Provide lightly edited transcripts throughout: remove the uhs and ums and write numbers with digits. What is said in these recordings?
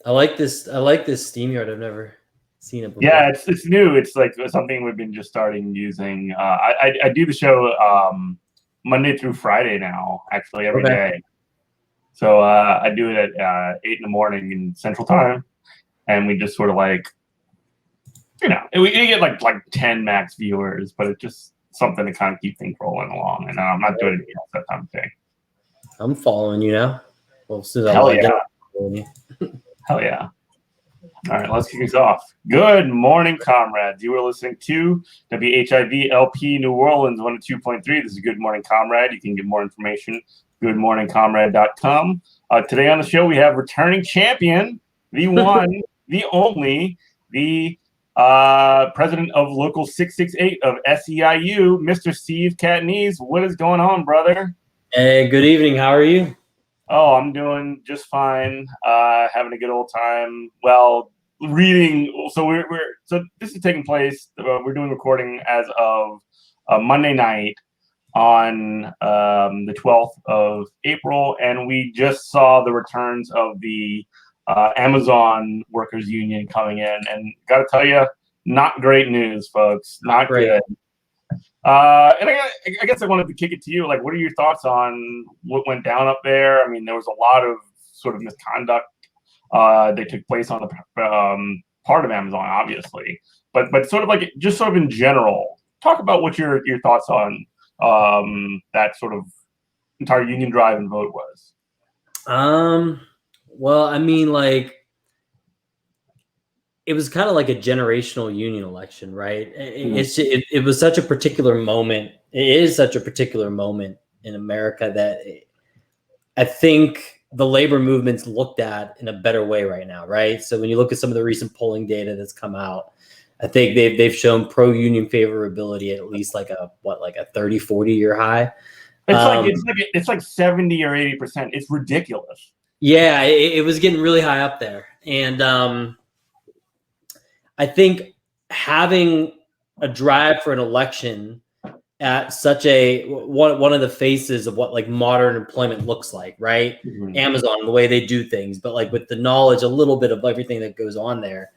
I like this. I like this SteamYard. I've never seen it before. Yeah, it's new. It's like something we've been just starting using. I do the show Monday through Friday now, actually every day. So I do it at 8 in the morning in Central Time, and we just sort of like, we get like 10 max viewers, but it's just something to kind of keep things rolling along. And I'm not doing anything else that time of day. I'm following you now. Well, as soon as Hell yeah. Hell yeah. All right, let's kick this off. Good morning, comrades. You are listening to WHIV LP New Orleans 102.3. This is Good Morning Comrade. You can get more information, goodmorningcomrade.com. Today on the show, we have returning champion, the one, the only, the president of Local 668 of SEIU, Mr. Steve Catanese. What is going on, brother? Hey, good evening. How are you? Oh, I'm doing just fine. Having a good old time. Well, reading. So so this is taking place. We're doing recording as of Monday night on the 12th of April, and we just saw the returns of the Amazon Workers Union coming in, and got to tell you, not great news, folks. Not good. And I guess I wanted to kick it to you. Like, what are your thoughts on what went down up there? I mean, there was a lot of sort of misconduct that took place on the part of Amazon, obviously, but sort of like just sort of in general. Talk about what your thoughts on that sort of entire union drive and vote was. Well, I mean, like, it was kind of like a generational union election, right? It was such a particular moment. It is such a particular moment in America that I think the labor movement's looked at in a better way right now, right? So when you look at some of the recent polling data that's come out, I think they've shown pro-union favorability at least like a 30, 40-year high. It's like 70 or 80%. It's ridiculous. Yeah, it was getting really high up there. And I think having a drive for an election at such a one of the faces of what like modern employment looks like, right? Mm-hmm. Amazon, the way they do things, but like with the knowledge, a little bit of everything that goes on there.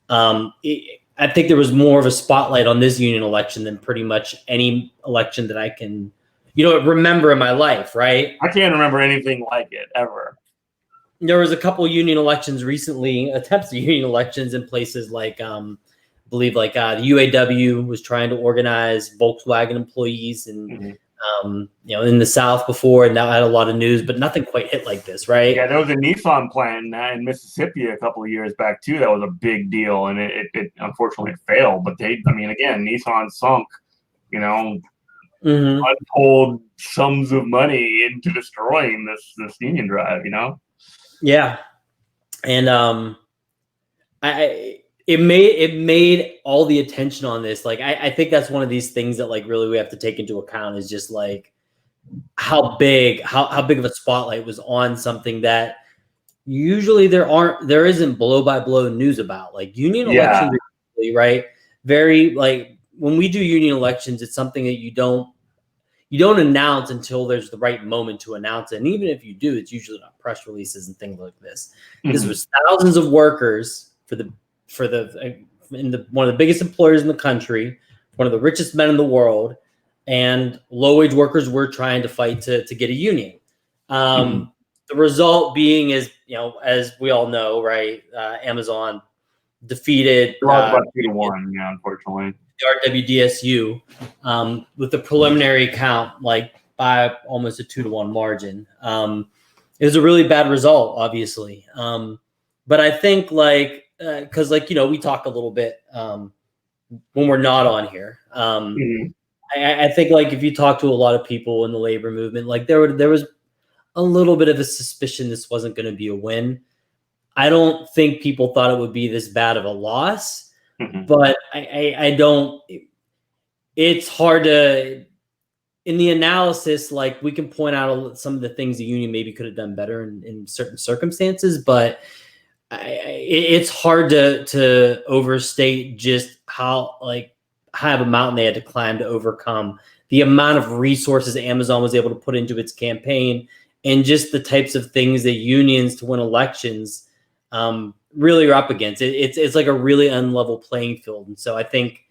I think there was more of a spotlight on this union election than pretty much any election that I can, remember in my life, right? I can't remember anything like it ever. There was a couple union elections recently, attempts at union elections in places like, I believe like the UAW was trying to organize Volkswagen employees and, in the South before, and that had a lot of news, but nothing quite hit like this, right? Yeah, there was a Nissan plan in Mississippi a couple of years back too. That was a big deal, and it unfortunately failed. But again, Nissan sunk, untold sums of money into destroying this union drive, Yeah, and it made all the attention on this. Like I think that's one of these things that like really we have to take into account is just like how big of a spotlight was on something that usually there isn't blow by blow news about. Like union elections, right? Very like when we do union elections, it's something that you don't announce until there's the right moment to announce it. And even if you do, it's usually not press releases and things like this. Mm-hmm. This was thousands of workers one of the biggest employers in the country, one of the richest men in the world, and low-wage workers were trying to fight to get a union. The result being is, as we all know, right, Amazon defeated about 2-1, unfortunately. The RWDSU with the preliminary count, like by almost a 2-1 margin. It was a really bad result, obviously. But I think because we talk a little bit when we're not on here. I think like if you talk to a lot of people in the labor movement, like there was a little bit of a suspicion this wasn't going to be a win. I don't think people thought it would be this bad of a loss, but I don't. It's hard to in the analysis, like we can point out some of the things the union maybe could have done better in certain circumstances, but it's hard to overstate just how high of a mountain they had to climb to overcome the amount of resources Amazon was able to put into its campaign and just the types of things that unions to win elections really are up against. It's like a really unlevel playing field. And so I think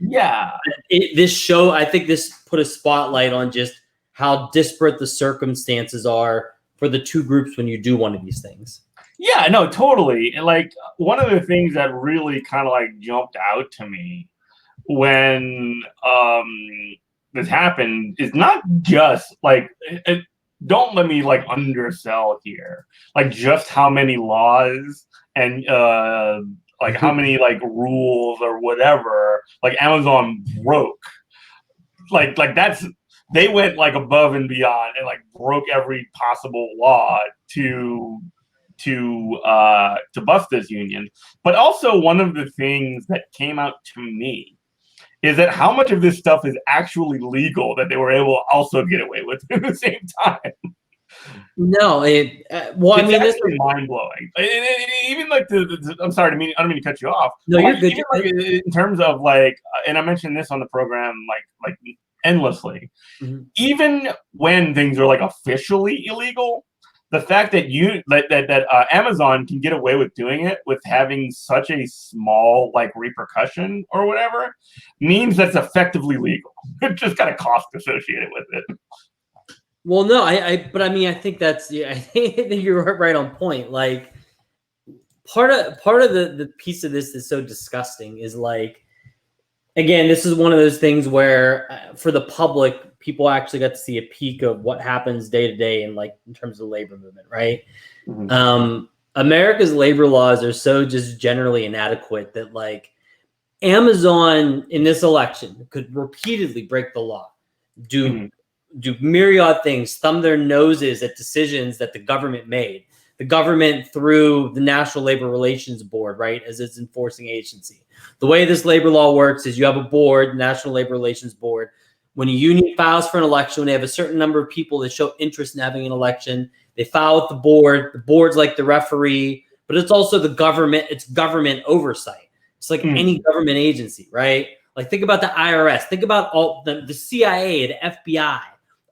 this put a spotlight on just how disparate the circumstances are for the two groups when you do one of these things. Yeah, no, totally. And like one of the things that really kind of like jumped out to me when this happened is not just like don't let me like undersell here, like just how many laws and like how many like rules or whatever like Amazon broke. Like that's they went like above and beyond and like broke every possible law to bust this union. But also one of the things that came out to me is that how much of this stuff is actually legal that they were able to also get away with at the same time. No, it's actually mind blowing. Even like I'm sorry, I don't mean to cut you off. No, you're good. Even like in terms of like, and I mentioned this on the program like endlessly. Mm-hmm. Even when things are like officially illegal, the fact that Amazon can get away with doing it with having such a small like repercussion or whatever means that's effectively legal. It's just got a cost associated with it. Well, no, but I mean, I think that's I think you're right on point. Like part of the piece of this that's so disgusting is like, again, this is one of those things where for the public, people actually got to see a peek of what happens day to day in terms of the labor movement, right? Mm-hmm. America's labor laws are so just generally inadequate that like Amazon in this election could repeatedly break the law, do myriad things, thumb their noses at decisions that the government made. The government through the National Labor Relations Board, right, as its enforcing agency. The way this labor law works is you have a board, National Labor Relations Board. When a union files for an election, when they have a certain number of people that show interest in having an election, they file with the board. The board's like the referee, but it's also the government. It's government oversight. It's like any government agency, right? Like think about the IRS. Think about all the CIA, the FBI,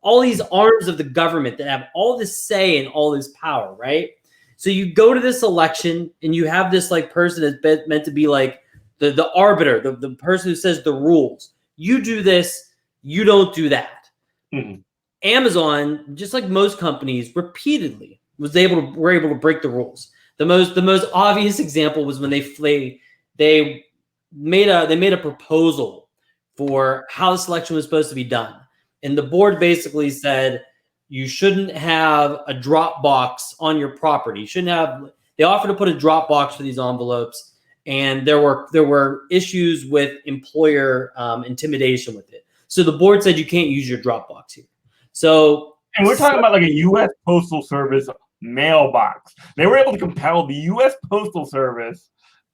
all these arms of the government that have all this say and all this power, right? So you go to this election and you have this like person that's meant to be like the arbiter, the person who says the rules. You do this, you don't do that. Mm-hmm. Amazon, just like most companies, repeatedly were able to break the rules. The most obvious example was when they made a proposal for how this election was supposed to be done. And the board basically said you shouldn't have a drop box on your property. You shouldn't have. They offered to put a drop box for these envelopes, and there were issues with employer intimidation with it. So the board said you can't use your drop box here. So, and we're talking about like a U.S. Postal Service mailbox. They were able to compel the U.S. Postal Service,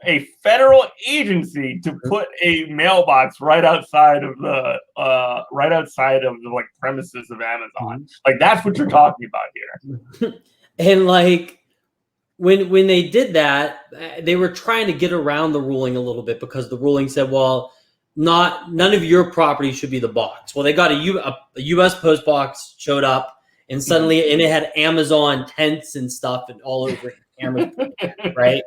a federal agency, to put a mailbox right outside of the like premises of Amazon. Like that's what you're talking about here. And like when they did that, they were trying to get around the ruling a little bit because the ruling said, well, none of your property should be the box. Well, they got a U.S. post box showed up, and suddenly and it had Amazon tents and stuff and all over it. Right.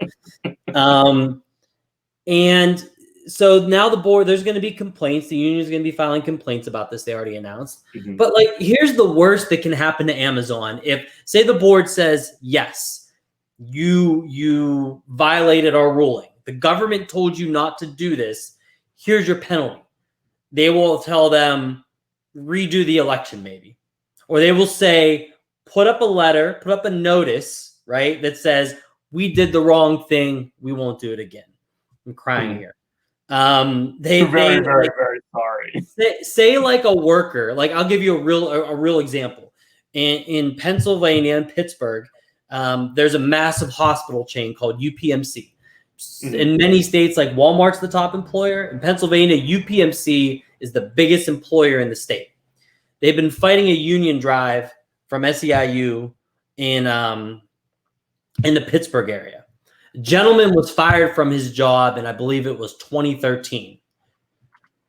And so now the board, there's going to be complaints. The union is going to be filing complaints about this. They already announced. Mm-hmm. But like, here's the worst that can happen to Amazon. If say the board says, yes, you violated our ruling. The government told you not to do this. Here's your penalty. They will tell them, redo the election maybe. Or they will say, put up a letter, put up a notice, right, that says, we did the wrong thing. We won't do it again. I'm crying here. Very sorry. Say like a worker, like I'll give you a real example. In Pennsylvania, in Pittsburgh, there's a massive hospital chain called UPMC. Mm-hmm. In many states, like Walmart's the top employer. In Pennsylvania, UPMC is the biggest employer in the state. They've been fighting a union drive from SEIU in the Pittsburgh area. A gentleman was fired from his job, and I believe it was 2013.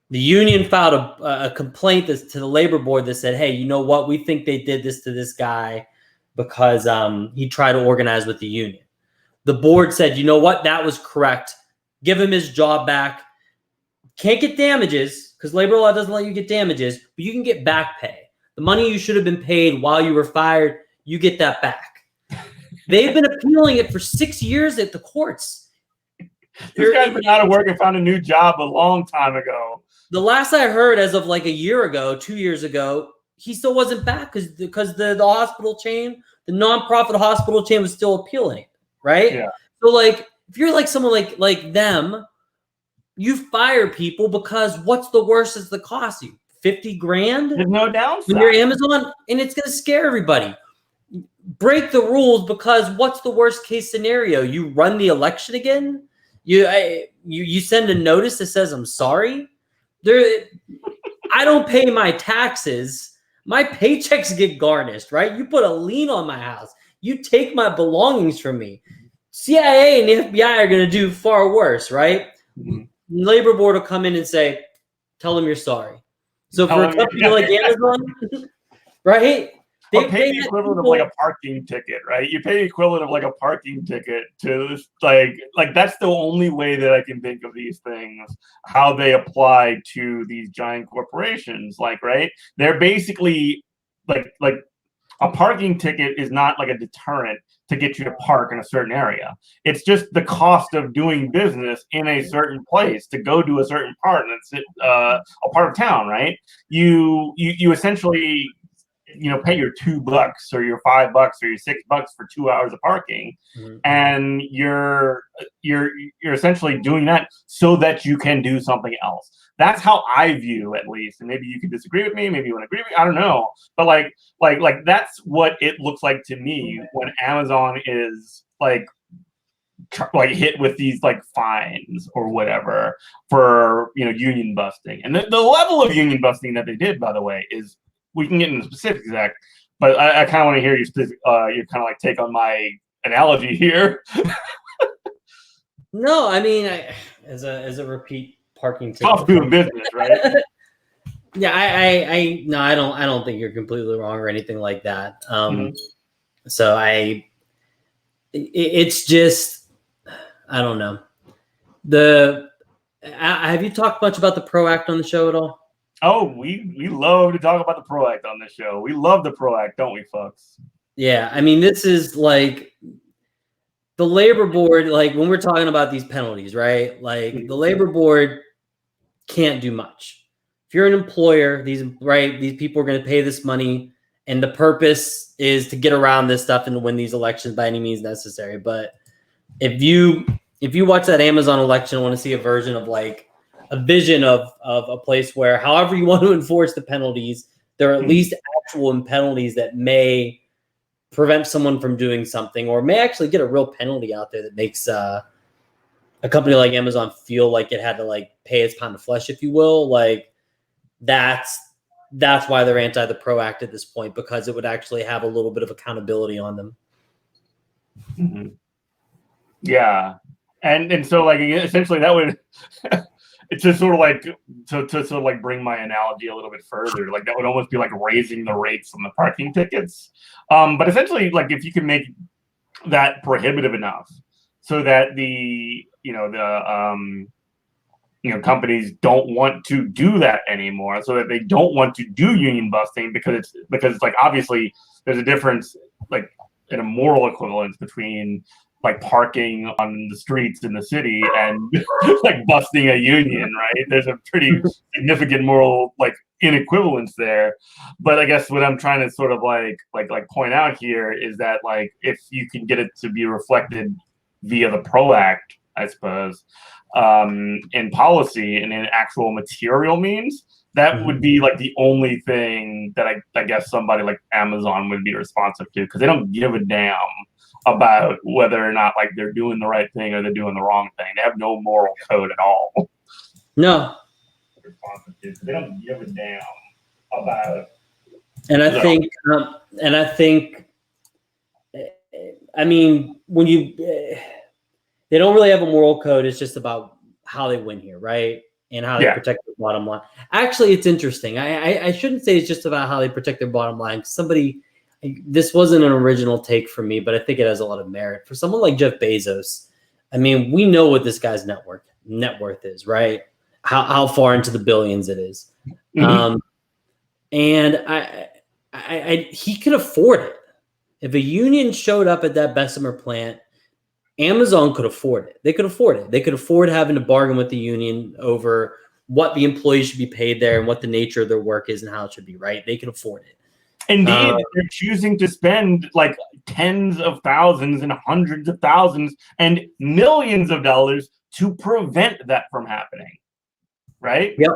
The union filed a complaint to the labor board that said, hey, you know what? We think they did this to this guy because he tried to organize with the union. The board said, you know what, that was correct. Give him his job back. Can't get damages because labor law doesn't let you get damages, but you can get back pay. The money you should have been paid while you were fired, you get that back. They've been appealing it for 6 years at the courts. This guy's been out of work and found a new job a long time ago. The last I heard, as of like a year ago, 2 years ago, he still wasn't back because the hospital chain, the nonprofit hospital chain was still appealing it, right? Yeah. So like, if you're like someone like them, you fire people because what's the worst is the cost you? 50 grand? There's no downside. When you're Amazon, and it's going to scare everybody. Break the rules because what's the worst case scenario? You run the election again? You send a notice that says, I'm sorry? I don't pay my taxes. My paychecks get garnished, right? You put a lien on my house. You take my belongings from me. CIA and the FBI are going to do far worse, right? Mm-hmm. Labor board will come in and say, tell them you're sorry. So for a company like Amazon, right? They pay the equivalent of like a parking ticket, right? You pay the equivalent of like a parking ticket to like that's the only way that I can think of these things, how they apply to these giant corporations. Like, right? They're basically like a parking ticket is not like a deterrent to get you to park in a certain area. It's just the cost of doing business in a certain place to go to a certain part, and it's a part of town, right? You essentially pay your $2 or your $5 or your $6 for 2 hours of parking, mm-hmm. and you're essentially doing that so that you can do something else. That's how I view, at least, and maybe you could disagree with me, maybe you want to agree with me, I don't know, but like that's what it looks like to me when Amazon is like hit with these like fines or whatever for union busting, and the level of union busting that they did, by the way, is. We can get into specifics, Zach, but I kind of want to hear your kind of like take on my analogy here. No, I mean, as a repeat parking ticket. Tough doing business, right? Yeah, I don't think you're completely wrong or anything like that. Mm-hmm. So it's just, I don't know. Have you talked much about the PRO Act on the show at all? Oh, we love to talk about the PRO Act on this show. We love the PRO Act, don't we, folks? Yeah, I mean, this is like the labor board, like when we're talking about these penalties, right? Like the labor board can't do much. If you're an employer, these people are going to pay this money, and the purpose is to get around this stuff and to win these elections by any means necessary. But if you watch that Amazon election and want to see a version of like a vision of a place where however you want to enforce the penalties, there are at least actual penalties that may prevent someone from doing something or may actually get a real penalty out there that makes a company like Amazon feel like it had to like pay its pound of flesh, if you will. Like that's why they're anti the PRO Act at this point, because it would actually have a little bit of accountability on them. Mm-hmm. Yeah. And so like essentially that would it's just sort of like to sort of like bring my analogy a little bit further, like that would almost be like raising the rates on the parking tickets. But essentially, like if you can make that prohibitive enough so that the companies don't want to do that anymore, so that they don't want to do union busting because it's like obviously there's a difference like in a moral equivalence between like parking on the streets in the city and like busting a union, right? There's a pretty significant moral like inequivalence there. But I guess what I'm trying to sort of like point out here is that like if you can get it to be reflected via the PRO Act, I suppose, in policy and in actual material means, that would be like the only thing that I guess somebody like Amazon would be responsive to, because they don't give a damn about whether or not like they're doing the right thing or they're doing the wrong thing. They have no moral code at all. No. They don't give a damn about. And I think, I mean, when they don't really have a moral code. It's just about how they win here, right? And how they protect their bottom line. Actually, it's interesting. I shouldn't say it's just about how they protect their bottom line. I this wasn't an original take for me, but I think it has a lot of merit. For someone like Jeff Bezos, I mean, we know what this guy's net worth is, right? How far into the billions it is. Mhm. And he could afford it. If a union showed up at that Bessemer plant, Amazon could afford it. They could afford it. They could afford having to bargain with the union over what the employees should be paid there and what the nature of their work is and how it should be, right? They could afford it. Indeed, they're choosing to spend like tens of thousands and hundreds of thousands and millions of dollars to prevent that from happening. Right? Yep.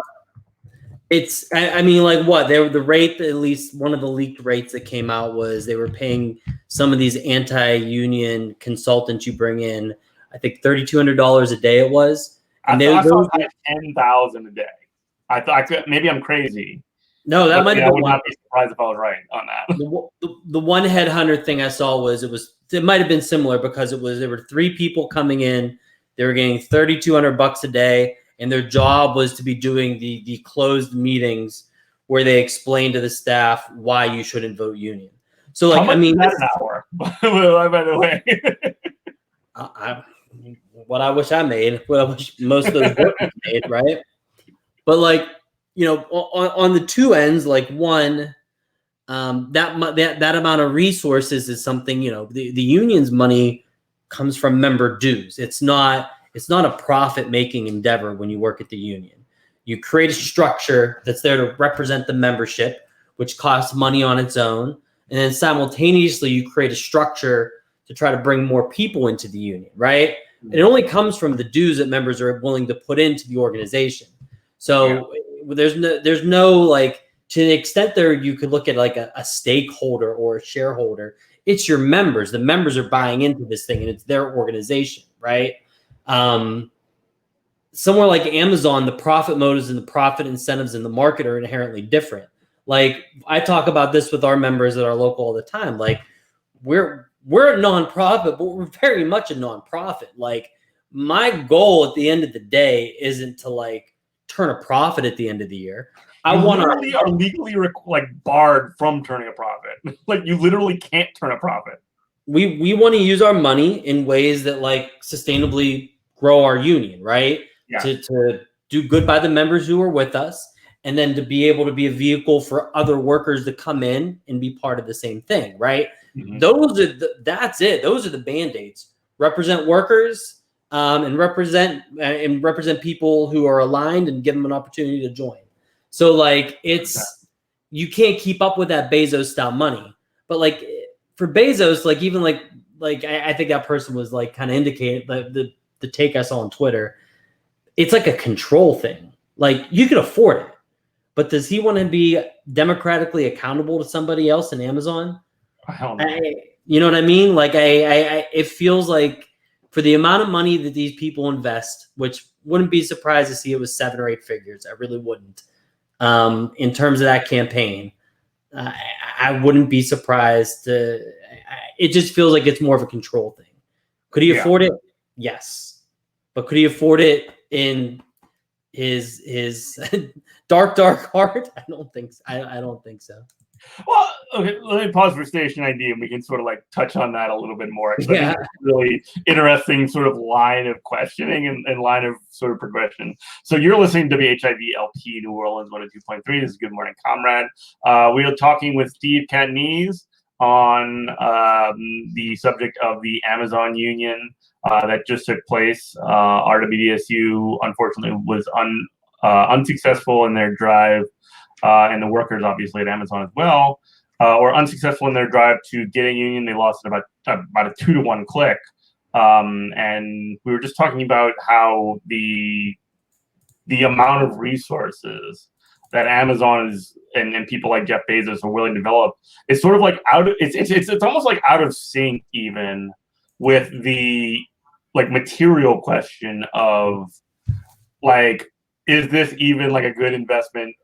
I mean, like what? They were the rate, at least one of the leaked rates that came out was they were paying some of these anti-union consultants you bring in, I think $3,200 a day it was. And I saw 10,000 a day. I thought maybe I'm crazy. No, that might have I been would one. not be surprised if I was right on that. The one headhunter thing I saw was it might have been similar because there were 3 people coming in. They were getting $3,200 a day, and their job was to be doing the closed meetings where they explain to the staff why you shouldn't vote union. So, like, How much I mean, is that an hour? By the way, what I wish I made, what I wish most of those workers made, right? But like, you know, on the two ends, like one. That amount of resources is something, you know, the union's money comes from member dues. It's not a profit making endeavor when you work at the union. You create a structure that's there to represent the membership, which costs money on its own, and then simultaneously you create a structure to try to bring more people into the union, right? And it only comes from the dues that members are willing to put into the organization. So there's no like, to the extent there you could look at like a stakeholder or a shareholder, it's your members. The members are buying into this thing and it's their organization, right? Somewhere like Amazon, the profit motives and the profit incentives in the market are inherently different. Like I talk about this with our members at our local all the time. Like we're a nonprofit, but we're very much a nonprofit. Like my goal at the end of the day isn't to like turn a profit at the end of the year. I literally are legally like barred from turning a profit. Like you literally can't turn a profit. We want to use our money in ways that like sustainably grow our union, right? Yeah. To do good by the members who are with us, and then to be able to be a vehicle for other workers to come in and be part of the same thing, right? Mm-hmm. That's it. Those are the band-aids. Represent workers and represent people who are aligned and give them an opportunity to join. So like you can't keep up with that Bezos style money. But like for Bezos, like even like I think that person was like kind of indicating the take I saw on Twitter. It's like a control thing. Like you could afford it, but does he want to be democratically accountable to somebody else in Amazon? You know what I mean? Like it feels like for the amount of money that these people invest, which wouldn't be surprised to see it was 7 or 8 figures. I really wouldn't. In terms of that campaign, I wouldn't be surprised it just feels like it's more of a control thing. Could he afford it? Yes. But could he afford it in his dark heart? I don't think so. I don't think so. Well, okay, let me pause for station ID and we can sort of like touch on that a little bit more. I think it's a really interesting sort of line of questioning and line of sort of progression. So you're listening to WHIV LP New Orleans 102.3. This is Good Morning Comrade. We are talking with Steve Catanese on the subject of the Amazon union that just took place. RWDSU unfortunately was unsuccessful in their drive, and the workers obviously at Amazon as well, were unsuccessful in their drive to get a union. They lost about a 2-to-1 click. And we were just talking about how the amount of resources that Amazon is and people like Jeff Bezos are willing to develop is sort of like it's almost like out of sync even with the like material question of like, is this even like a good investment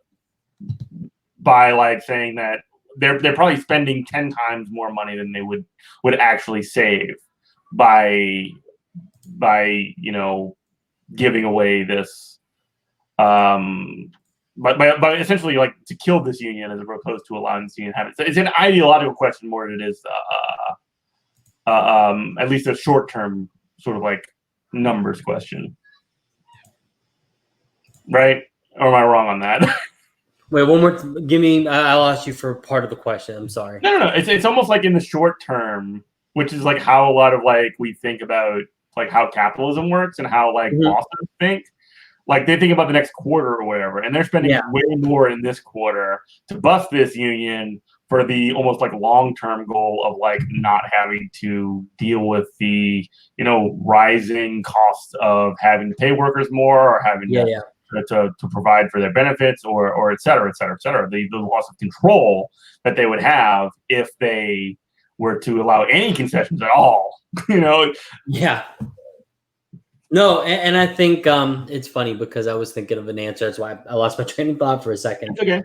by like saying that they're probably spending 10 times more money than they would actually save by you know giving away this but essentially like to kill this union as opposed to allowing this union to have it. So it's an ideological question more than it is at least a short term sort of like numbers question, right? Or am I wrong on that? Wait, one more. Give me. I'll ask you for part of the question. I'm sorry. No. It's almost like in the short term, which is like how a lot of like we think about like how capitalism works and how like bosses think. Like they think about the next quarter or whatever, and they're spending way more in this quarter to bust this union for the almost like long-term goal of like not having to deal with the rising costs of having to pay workers more or having to provide for their benefits or et cetera, et cetera, et cetera. The loss of control that they would have if they were to allow any concessions at all. Yeah. No, and I think it's funny because I was thinking of an answer. That's why I lost my train of thought for a second. It's okay.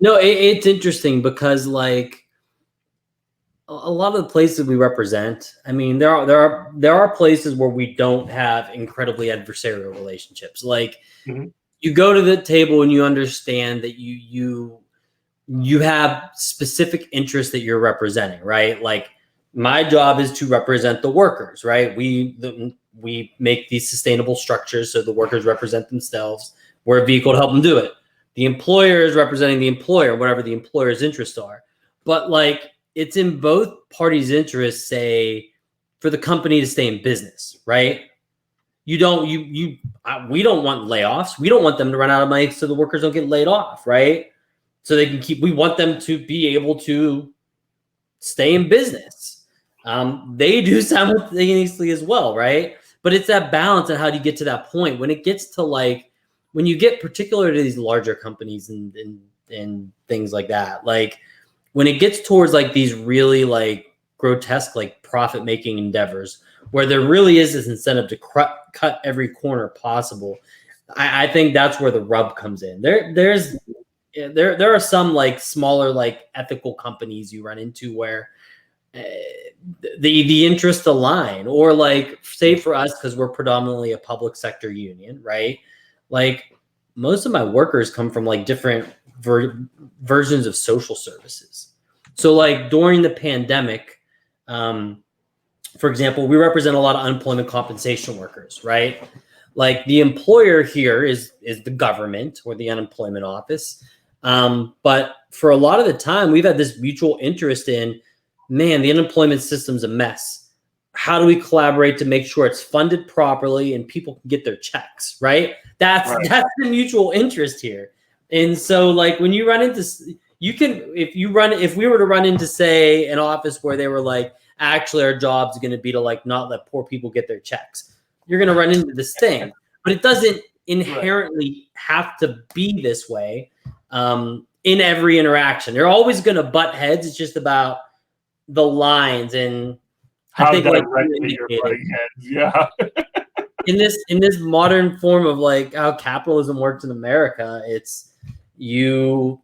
No, it's interesting because like a lot of the places we represent, I mean, there are places where we don't have incredibly adversarial relationships. Like you go to the table and you understand that you have specific interests that you're representing, right? Like my job is to represent the workers, right? We make these sustainable structures so the workers represent themselves. We're a vehicle to help them do it. The employer is representing the employer, whatever the employer's interests are. But like it's in both parties' interests, say, for the company to stay in business, right? We don't want layoffs. We don't want them to run out of money so the workers don't get laid off, right? So they can we want them to be able to stay in business. They do simultaneously as well, right? But it's that balance and how do you get to that point when it gets to like, when you get particular to these larger companies and things like that, like when it gets towards like these really like grotesque, like profit making endeavors where there really is this incentive to cut every corner possible. I think that's where the rub comes in. There are some like smaller, like ethical companies you run into where the interests align, or like say for us, because we're predominantly a public sector union, right? Like most of my workers come from like different versions of social services. So like during the pandemic, for example, we represent a lot of unemployment compensation workers, right? Like the employer here is the government or the unemployment office. But for a lot of the time, we've had this mutual interest in, man, the unemployment system's a mess. How do we collaborate to make sure it's funded properly and people can get their checks, right? That's the mutual interest here. And so like when you run into, if we were to run into, say, an office where they were like, actually our job's going to be to like not let poor people get their checks, you're going to run into this thing. But it doesn't inherently have to be this way in every interaction. They're always going to butt heads. It's just about the lines and how I think directly you're butting heads. Yeah. in this modern form of like how capitalism works in America, it's you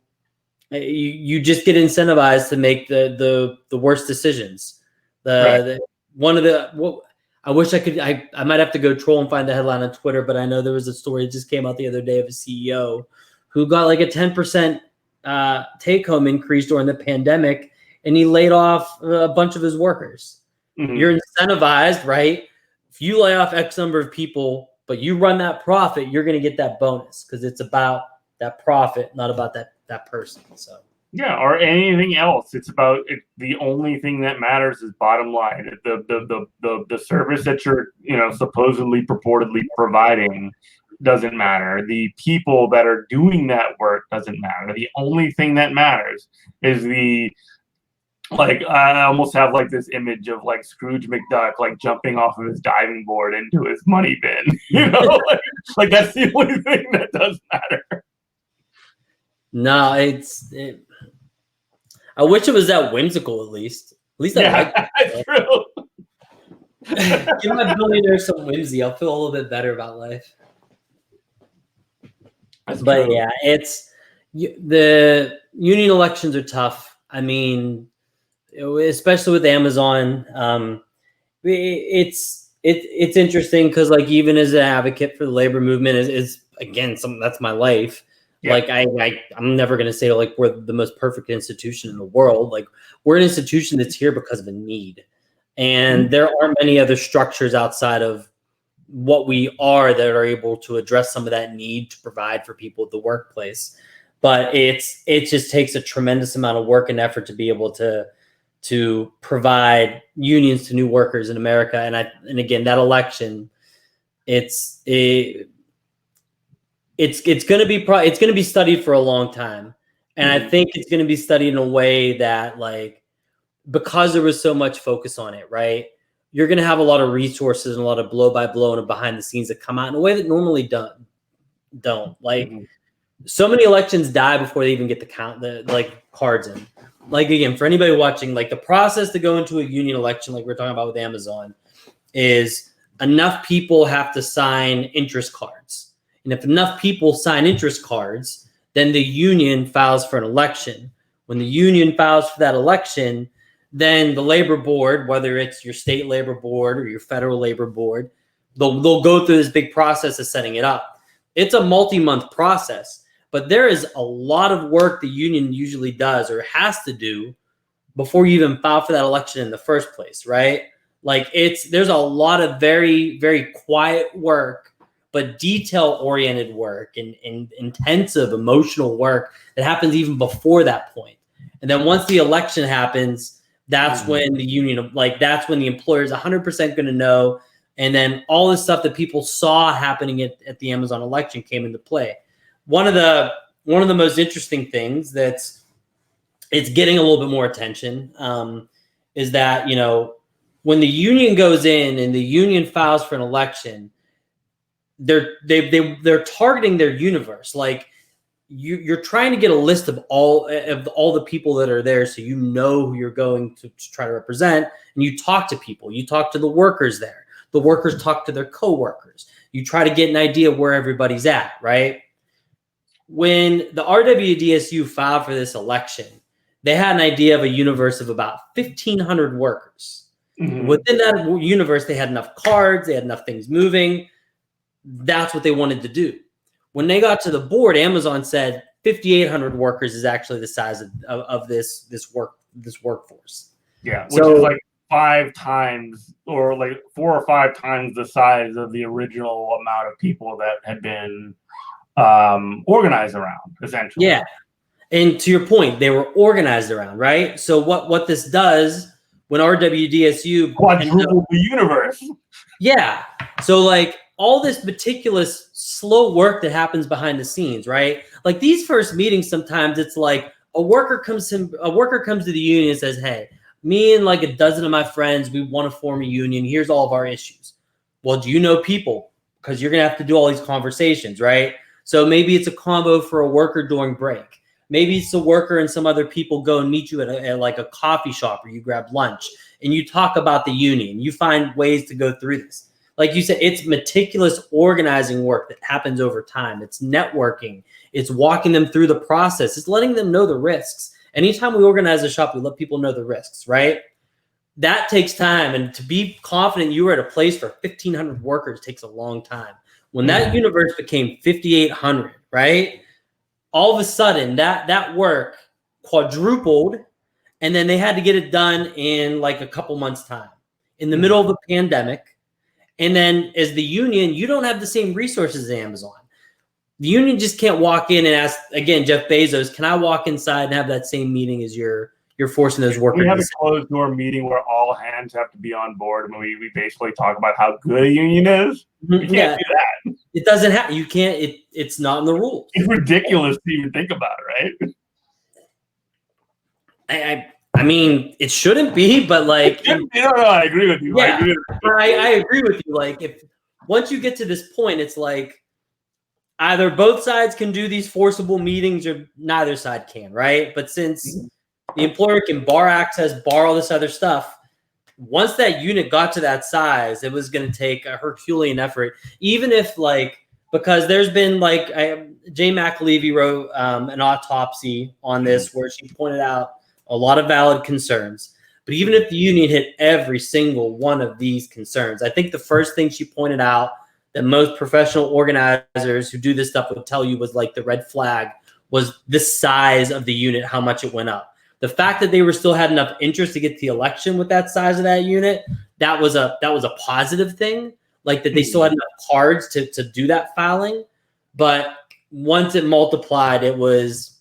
just get incentivized to make the worst decisions. I wish I could. I might have to go troll and find the headline on Twitter, but I know there was a story that just came out the other day of a CEO who got like a 10% take home increase during the pandemic, and he laid off a bunch of his workers. You're incentivized, right? If you lay off X number of people, but you run that profit, you're going to get that bonus because it's about that profit, not about that person. So yeah, or anything else. It's about the only thing that matters is bottom line. The service that you're supposedly purportedly providing doesn't matter. The people that are doing that work doesn't matter. The only thing that matters is I almost have like this image of like Scrooge McDuck like jumping off of his diving board into his money bin. Like that's the only thing that does matter. No, I wish it was that whimsical. At least I like it. True. Give my billionaire some whimsy. I'll feel a little bit better about life. That's but true. Yeah, the union elections are tough. I mean, especially with Amazon, it's interesting because like even as an advocate for the labor movement is again that's my life. Yeah. Like I'm never going to say like we're the most perfect institution in the world. Like we're an institution that's here because of a need. And there aren't many other structures outside of what we are that are able to address some of that need to provide for people at the workplace. But it just takes a tremendous amount of work and effort to be able to provide unions to new workers in America. And again, that election, it's going to be studied for a long time. And I think it's going to be studied in a way that, like, because there was so much focus on it, right? You're going to have a lot of resources and a lot of blow by blow and behind the scenes that come out in a way that normally don't. Like, so many elections die before they even get the cards in. Like, again, for anybody watching, like, the process to go into a union election, like we're talking about with Amazon, is enough people have to sign interest cards. And if enough people sign interest cards, then the union files for an election. When the union files for that election, then the labor board, whether it's your state labor board or your federal labor board, they'll go through this big process of setting it up. It's a multi-month process, but there is a lot of work the union usually does or has to do before you even file for that election in the first place, right? Like there's a lot of very, very quiet work, but detail-oriented work and intensive emotional work that happens even before that point. And then once the election happens, that's when the union, like that's when the employer is 100% going to know. And then all this stuff that people saw happening at the Amazon election came into play. One of the most interesting things it's getting a little bit more attention is that, you know, when the union goes in and the union files for an election, they're targeting their universe. Like you're trying to get a list of all the people that are there, so you know who you're going to try to represent, and you talk to people. You talk to the workers there. The workers talk to their coworkers. You try to get an idea where everybody's at, right? When the RWDSU filed for this election, they had an idea of a universe of about 1,500 workers. Within that universe, they had enough cards, they had enough things moving. That's what they wanted to do. When they got to the board, Amazon said 5,800 workers is actually the size of this workforce. Yeah, which is like 5 times or like 4 or 5 times the size of the original amount of people that had been organized around, essentially. Yeah, and to your point, they were organized around, right? So what this does when RWDSU quadruple the universe. Yeah, so like all this meticulous, slow work that happens behind the scenes, right? Like these first meetings, sometimes it's like a worker comes to the union and says, "Hey, me and like a dozen of my friends, we want to form a union. Here's all of our issues." Well, do you know people? Because you're gonna have to do all these conversations, right? So maybe it's a combo for a worker during break. Maybe it's a worker and some other people go and meet you at like a coffee shop or you grab lunch and you talk about the union. You find ways to go through this. Like you said, it's meticulous organizing work that happens over time. It's networking. It's walking them through the process. It's letting them know the risks. Anytime we organize a shop, we let people know the risks, right? That takes time. And to be confident you were at a place for 1,500 workers takes a long time. When that universe became 5,800, right? All of a sudden, that work quadrupled, and then they had to get it done in like a couple months' time in the middle of a pandemic. And then as the union, you don't have the same resources as Amazon. The union just can't walk in and ask, again, Jeff Bezos, can I walk inside and have that same meeting as you're forcing those workers? We have a closed door meeting where all hands have to be on board, and we basically talk about how good a union is. You can't do that. It doesn't happen. You can't. It's not in the rules. It's ridiculous to even think about, right? I mean, it shouldn't be, but like, no, I agree with you. Yeah, I agree with you. Like, if once you get to this point, it's like either both sides can do these forcible meetings or neither side can, right? But since the employer can bar access, bar all this other stuff, once that unit got to that size, it was going to take a Herculean effort, even if like, because there's been like, Jay McAlevey wrote an autopsy on this where she pointed out a lot of valid concerns. But even if the union hit every single one of these concerns, I think the first thing she pointed out that most professional organizers who do this stuff would tell you was like the red flag was the size of the unit, how much it went up. The fact that they were still had enough interest to get the election with that size of that unit, that was a positive thing. Like that they still had enough cards to do that filing. But once it multiplied, it was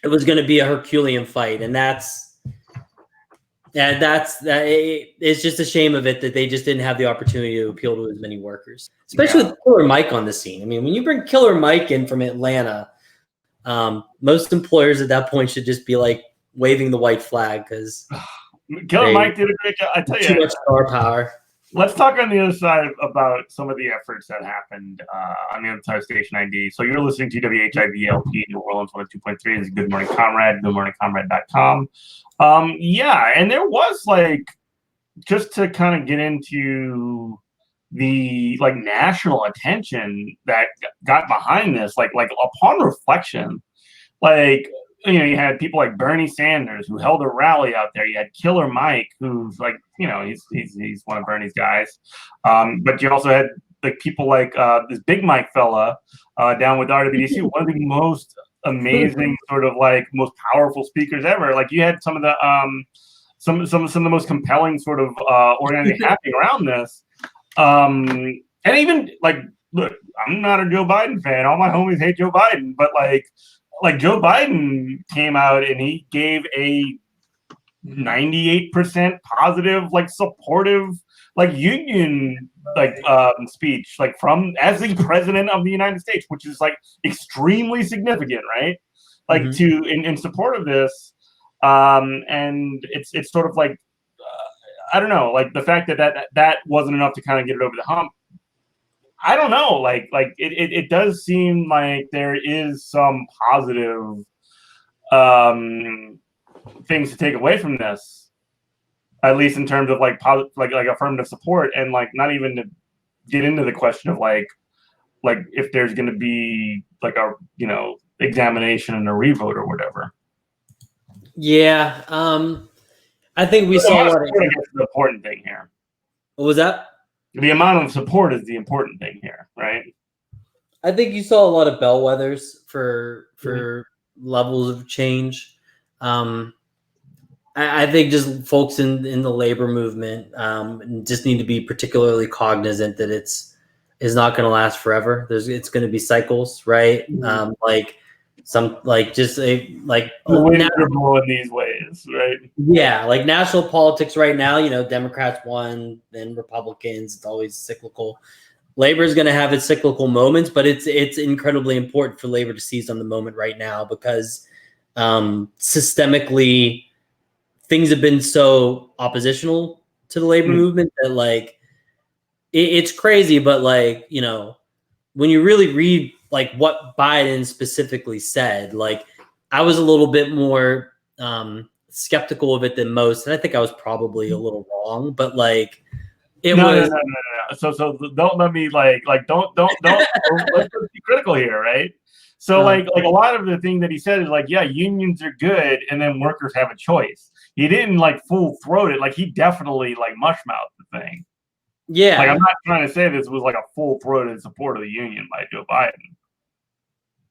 going to be a Herculean fight. And it's just a shame of it that they just didn't have the opportunity to appeal to as many workers, especially with Killer Mike on the scene. I mean, when you bring Killer Mike in from Atlanta, most employers at that point should just be like waving the white flag because Killer Mike did a great job. I tell you, too much star power. Let's talk on the other side about some of the efforts that happened on the other side of Station ID. So you're listening to WHIVLP New Orleans 102.3. This is Good Morning Comrade, goodmorningcomrade.com. Yeah, and there was like, just to kind of get into the like national attention that got behind this, like upon reflection, like, you know, you had people like Bernie Sanders who held a rally out there. You had Killer Mike, who's like, you know, he's one of Bernie's guys. But you also had like people like this Big Mike fella down with RWDC, one of the most amazing sort of like most powerful speakers ever. Like you had some of the some of the most compelling sort of organizing happening around this. And even like, look, I'm not a Joe Biden fan. All my homies hate Joe Biden, but like Joe Biden came out and he gave a 98% positive, like supportive, like union, like speech, like from as the president of the United States, which is like extremely significant, right? Like to in support of this, and it's sort of like I don't know, like the fact that wasn't enough to kind of get it over the hump. I don't know, like it does seem like there is some positive things to take away from this, at least in terms of like affirmative support, and like not even to get into the question of like if there's going to be like a, you know, examination and a revote or whatever. Yeah, I think we saw what the important thing here. What was that? The amount of support is the important thing here, right? I think you saw a lot of bellwethers for levels of change. I think just folks in the labor movement just need to be particularly cognizant that it's not going to last forever. It's going to be cycles, right? Like some like just a like inevitable in these ways, right? Yeah, like national politics right now, you know, Democrats won, then Republicans. It's always cyclical. Labor is going to have its cyclical moments, but it's incredibly important for labor to seize on the moment right now because systemically things have been so oppositional to the labor movement that like it's crazy. But like, you know, when you really read like what Biden specifically said, like I was a little bit more skeptical of it than most, and I think I was probably a little wrong, but like it was. No. So don't let me like don't let's be critical here, right? So like a lot of the thing that he said is like, yeah, unions are good, and then workers have a choice. He didn't like full throat it, like he definitely like mush mouthed the thing. Yeah, like I'm not trying to say this was like a full throated support of the union by Joe Biden.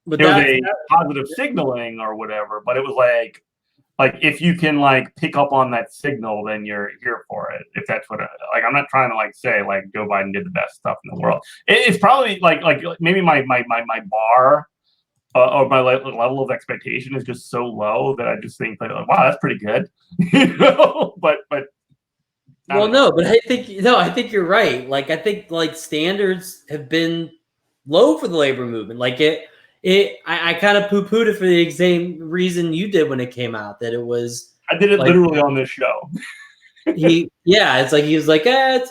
But there was a positive signaling or whatever, but it was like if you can like pick up on that signal, then you're here for it. If that's what like I'm not trying to like say like Joe Biden did the best stuff in the world. It's probably like maybe my bar or my level of expectation is just so low that I just think like, wow, that's pretty good. You know, but well, no, but I think you're right. Like I think like standards have been low for the labor movement. Like I kind of poo-pooed it for the same reason you did when it came out, that it was. I did it like, literally on this show. It's like he was like, it's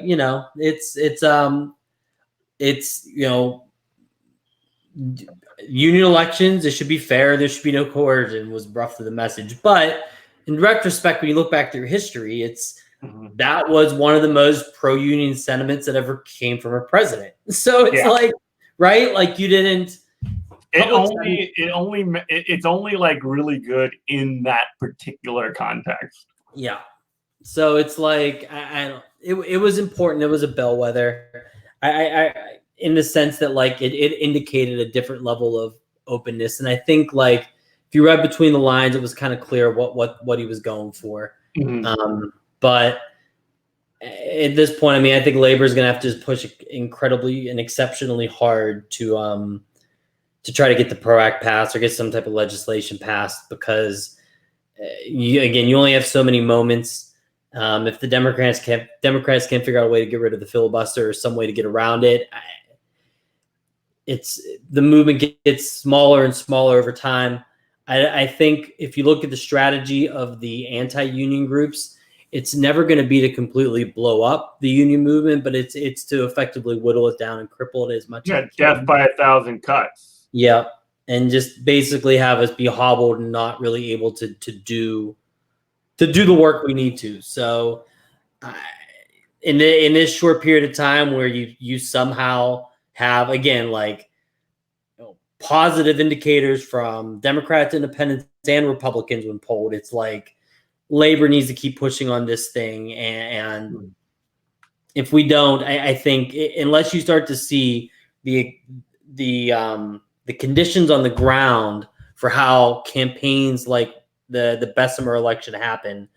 you know, it's you know, union elections, it should be fair, there should be no coercion, was roughly the message. But in retrospect, when you look back through history, that was one of the most pro-union sentiments that ever came from a president. So it's like, right, like you didn't. It's only like really good in that particular context. Yeah. So it's like it was important. It was a bellwether. I in the sense that like it indicated a different level of openness, and I think like if you read between the lines, it was kind of clear what he was going for. But at this point, I mean, I think labor is going to have to just push incredibly and exceptionally hard to try to get the PRO Act passed or get some type of legislation passed, because you only have so many moments. If the Democrats can't figure out a way to get rid of the filibuster or some way to get around it, it's the movement gets smaller and smaller over time. I think if you look at the strategy of the anti-union groups, it's never going to be to completely blow up the union movement, but it's to effectively whittle it down and cripple it as much. Yeah, death by 1,000 cuts. Yeah, and just basically have us be hobbled and not really able to do the work we need to. So, in this short period of time where you somehow have, again, like, positive indicators from Democrats, Independents, and Republicans when polled, it's like labor needs to keep pushing on this thing, and if we don't, I think unless you start to see the conditions on the ground for how campaigns like the Bessemer election happen,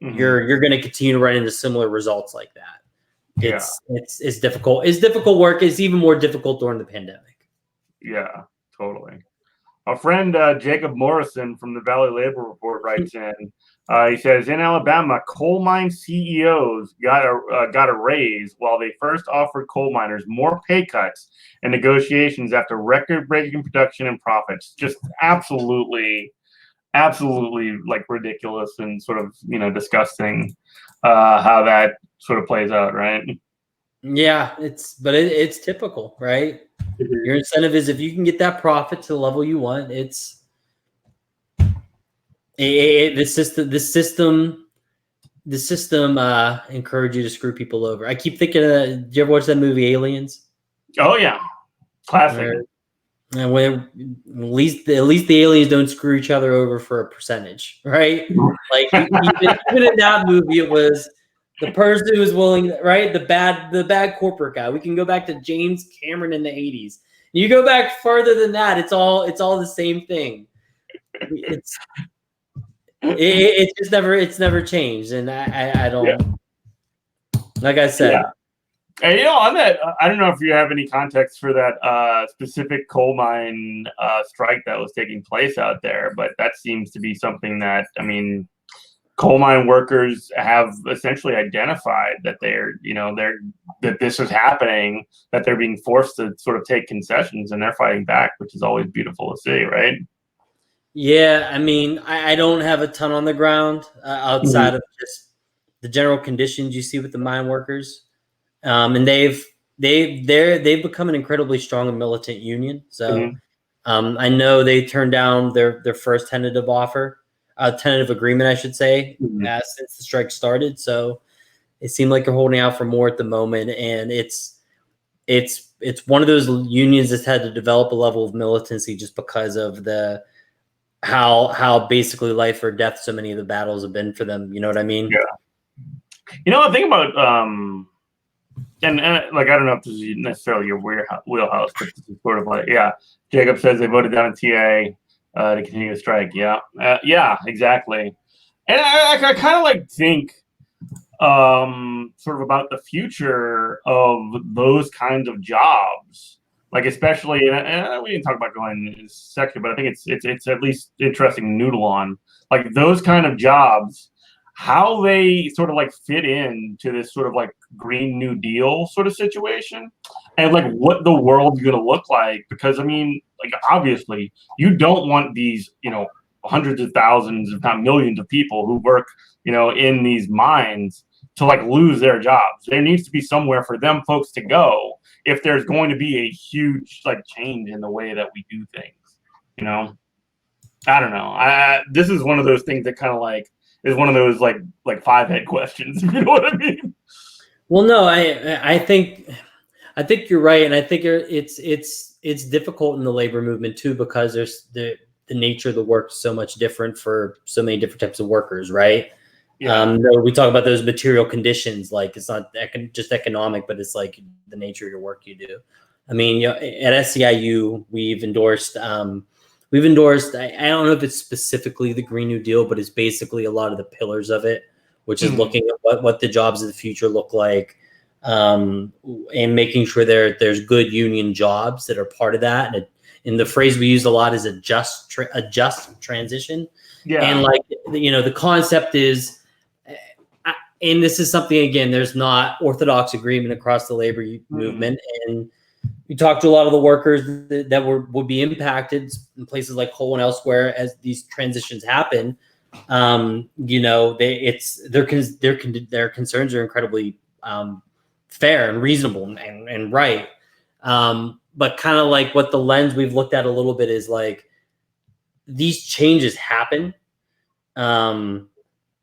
you're going to continue to run into similar results like that. It's difficult. It's difficult work. It's even more difficult during the pandemic. Yeah, totally. Our friend Jacob Morrison from the Valley Labor Report writes in. He says, in Alabama, coal mine CEOs got a raise while they first offered coal miners more pay cuts and negotiations after record-breaking production and profits. Just absolutely like ridiculous and sort of, disgusting how that sort of plays out, right? Yeah, it's typical, right? Your incentive is if you can get that profit to the level you want, the system encourage you to screw people over. I keep thinking did you ever watch that movie Aliens? Oh yeah, classic. And when at least the aliens don't screw each other over for a percentage, right? Like even in that movie, it was the person who was willing, right? The bad corporate guy. We can go back to James Cameron in the 80s. You go back further than that, it's all the same thing. It's just never changed, and I don't like I said. Yeah. And on that, I don't know if you have any context for that specific coal mine strike that was taking place out there, but that seems to be something that, coal mine workers have essentially identified that that this is happening, that they're being forced to sort of take concessions, and they're fighting back, which is always beautiful to see, right? Yeah, I don't have a ton on the ground outside of just the general conditions you see with the mine workers, and they've become an incredibly strong and militant union. So I know they turned down their first tentative agreement, I should say, since the strike started. So it seemed like they're holding out for more at the moment, and it's one of those unions that's had to develop a level of militancy just because of how basically life or death so many of the battles have been for them. You know what I mean? Yeah. The thing about and like, I don't know if this is necessarily your wheelhouse, but this is sort of like, Jacob says they voted down a TA to continue the strike. Yeah, exactly. And I kind of like think sort of about the future of those kinds of jobs. Like, especially, and we didn't talk about going in this section, but I think it's at least interesting to noodle on, like, those kind of jobs, how they sort of like fit into this sort of like Green New Deal sort of situation, and like what the world's going to look like. Because like, obviously, you don't want these, hundreds of thousands, if not millions, of people who work, in these mines to like lose their jobs. There needs to be somewhere for them folks to go if there's going to be a huge like change in the way that we do things. I don't know. This is one of those things that kind of like is one of those like 5-head questions. You know what I mean? Well, no, I think you're right, and I think it's difficult in the labor movement too, because there's the nature of the work is so much different for so many different types of workers, right? We talk about those material conditions, like it's not just economic, but it's like the nature of your work you do. I mean, at SCIU, we've endorsed. I don't know if it's specifically the Green New Deal, but it's basically a lot of the pillars of it, which is looking at what the jobs of the future look like, and making sure there's good union jobs that are part of that. And the phrase we use a lot is a just transition. Yeah. And like, the concept is, and this is something, again, there's not orthodox agreement across the labor movement. And we talked to a lot of the workers that would be impacted in places like coal and elsewhere as these transitions happen. Their concerns are incredibly fair and reasonable and right. But kind of like what the lens we've looked at a little bit is like, these changes happen.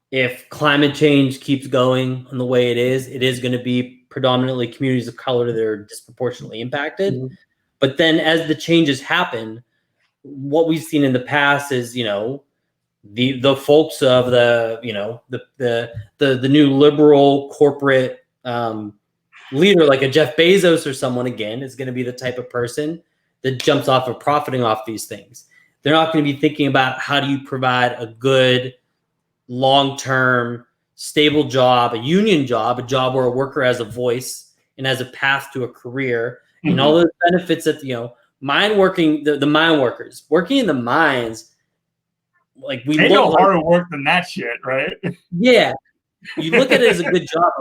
If climate change keeps going in the way it is going to be predominantly communities of color that are disproportionately impacted. But then as the changes happen, what we've seen in the past is, the folks of the new liberal corporate leader, like a Jeff Bezos or someone, again, is going to be the type of person that jumps off of profiting off these things. They're not going to be thinking about how do you provide a good, long-term, stable job, a union job, a job where a worker has a voice and has a path to a career, and all those benefits that, the mine workers working in the mines, like they know harder work than that shit, right? Yeah. You look at it as a good job.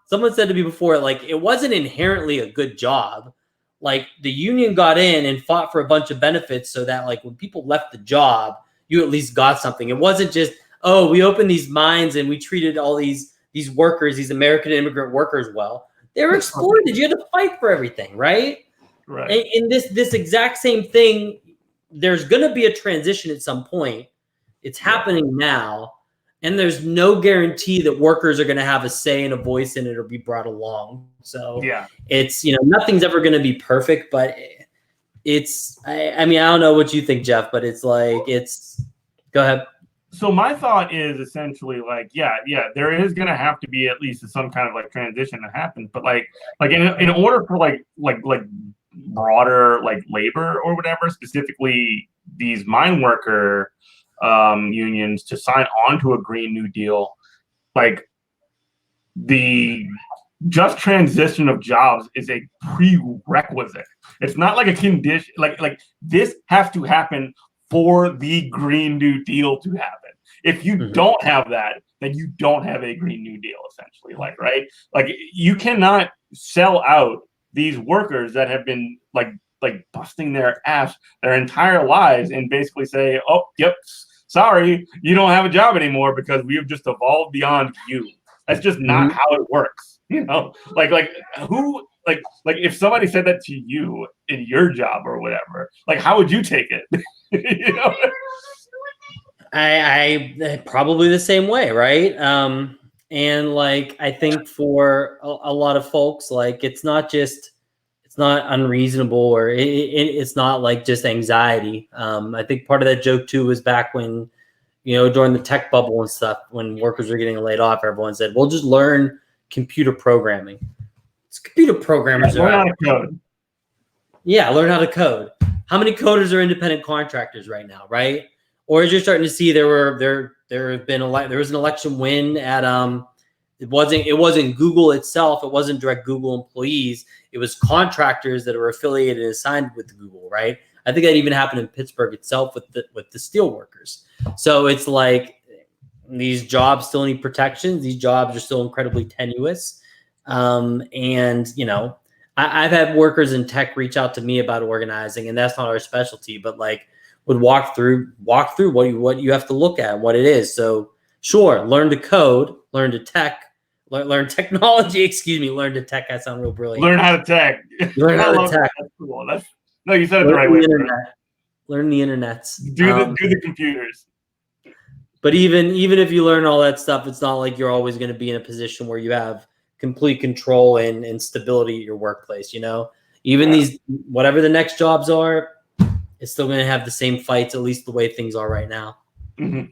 Someone said to me before, like, it wasn't inherently a good job. Like, the union got in and fought for a bunch of benefits so that, like, when people left the job, you at least got something. It wasn't just, oh, we opened these mines and we treated all these workers, these American immigrant workers, well. They were exploited. You had to fight for everything, right? Right. And this exact same thing, there's going to be a transition at some point. It's happening now. And there's no guarantee that workers are going to have a say and a voice in it or be brought along. So it's, nothing's ever going to be perfect, but it's, I mean, I don't know what you think, Jeff, but it's like, go ahead. So my thought is essentially like, there is going to have to be at least some kind of like transition that happens, but like in order for like broader like labor or whatever, specifically these mine worker unions to sign on to a Green New Deal, like the just transition of jobs is a prerequisite. It's not like a condition. Like this has to happen for the Green New Deal to happen. If you don't have that, then you don't have a Green New Deal, essentially. Like, right? Like you cannot sell out these workers that have been like busting their ass their entire lives and basically say, oh, yep, sorry, you don't have a job anymore because we have just evolved beyond you. That's just not how it works. Like who, like if somebody said that to you in your job or whatever, like how would you take it? I probably the same way, right? And like I think for a lot of folks, like it's not unreasonable or it's not like just anxiety. I think part of that joke too was back when, during the tech bubble and stuff, when workers were getting laid off, everyone said, "Well, just learn computer programming." It's computer programmers. Learn how to code. Yeah, learn how to code. How many coders are independent contractors right now, right? Or as you're starting to see, there was an election win at it wasn't Google itself, it wasn't direct Google employees, it was contractors that are affiliated and assigned with Google, right? I think that even happened in Pittsburgh itself with the steel workers. So it's like these jobs still need protections. These jobs are still incredibly tenuous. And I've had workers in tech reach out to me about organizing, and that's not our specialty, but like would walk through what you have to look at, what it is. So sure, learn to code, learn to tech, learn technology. Excuse me, learn to tech. That sounds real brilliant. Learn how to tech. Learn how to tech. That's cool. No, you said it the right way. Learn the internets. Do the computers. But even if you learn all that stuff, it's not like you're always going to be in a position where you have complete control and stability at your workplace. Even these, whatever the next jobs are, it's still going to have the same fights, at least the way things are right now. Yeah,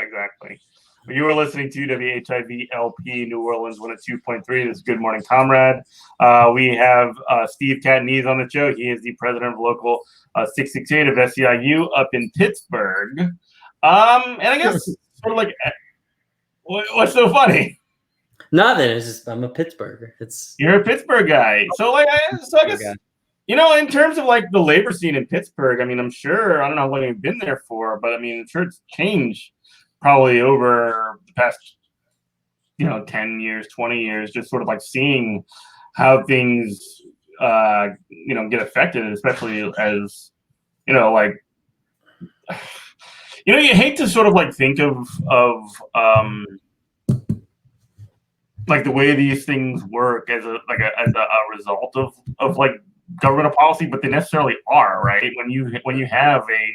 exactly. You are listening to WHIV-LP New Orleans 102.3. This is Good Morning Comrade. We have Steve Catanese on the show. He is the president of local 668 of SEIU up in Pittsburgh. And I guess sort of like, what's so funny? Nothing. It's just I'm a Pittsburgher. You're a Pittsburgh guy. So I guess in terms of like the labor scene in Pittsburgh, I mean, I'm sure I don't know how long you've been there for, but I mean, I'm sure it's changed probably over the past 10 years, 20 years, just sort of like seeing how things get affected, especially as you hate to sort of like think of like the way these things work as a result of like governmental policy, but they necessarily are, right? When you have a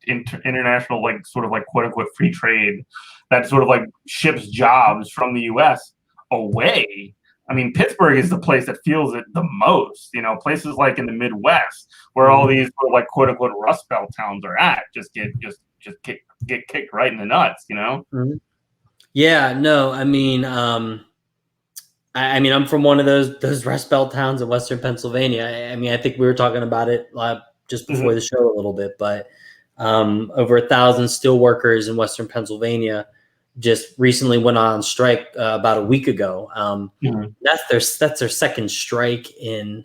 international like sort of like quote unquote free trade that sort of like ships jobs from the US away. I mean, Pittsburgh is the place that feels it the most. Places like in the Midwest where all these sort of like quote unquote Rust Belt towns are at just get kicked right in the nuts. Mm-hmm. Yeah, no, I mean, I'm from one of those Rust Belt towns in Western Pennsylvania. I mean, I think we were talking about it just before the show a little bit, but over 1,000 steel workers in Western Pennsylvania just recently went on strike about a week ago. That's their second strike in